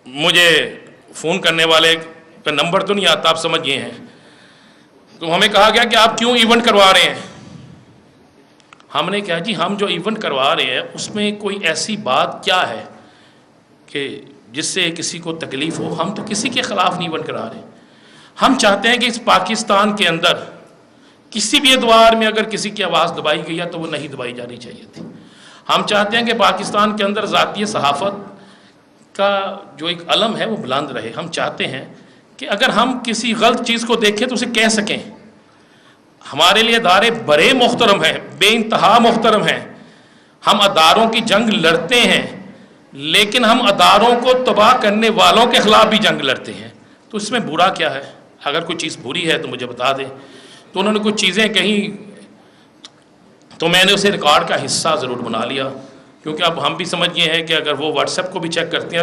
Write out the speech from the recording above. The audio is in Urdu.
مجھے فون کرنے والے کا نمبر تو نہیں آتا، آپ سمجھ گئے ہیں، تو ہمیں کہا گیا کہ آپ کیوں ایونٹ کروا رہے ہیں؟ ہم نے کہا جی ہم جو ایونٹ کروا رہے ہیں اس میں کوئی ایسی بات کیا ہے کہ جس سے کسی کو تکلیف ہو؟ ہم تو کسی کے خلاف نہیں ایونٹ کرا رہے، ہم چاہتے ہیں کہ اس پاکستان کے اندر کسی بھی ادوار میں اگر کسی کی آواز دبائی گئی ہے تو وہ نہیں دبائی جانی چاہیے تھی۔ ہم چاہتے ہیں کہ پاکستان کے اندر ذاتی صحافت کا جو ایک علم ہے وہ بلند رہے۔ ہم چاہتے ہیں کہ اگر ہم کسی غلط چیز کو دیکھیں تو اسے کہہ سکیں۔ ہمارے لیے ادارے بڑے محترم ہیں، بے انتہا محترم ہیں، ہم اداروں کی جنگ لڑتے ہیں، لیکن ہم اداروں کو تباہ کرنے والوں کے خلاف بھی جنگ لڑتے ہیں۔ تو اس میں برا کیا ہے؟ اگر کوئی چیز بری ہے تو مجھے بتا دیں۔ تو انہوں نے کچھ چیزیں کہیں تو میں نے اسے ریکارڈ کا حصہ ضرور بنا لیا، کیونکہ اب ہم بھی سمجھ گئے ہیں کہ اگر وہ واٹس ایپ کو بھی چیک کرتے ہیں تو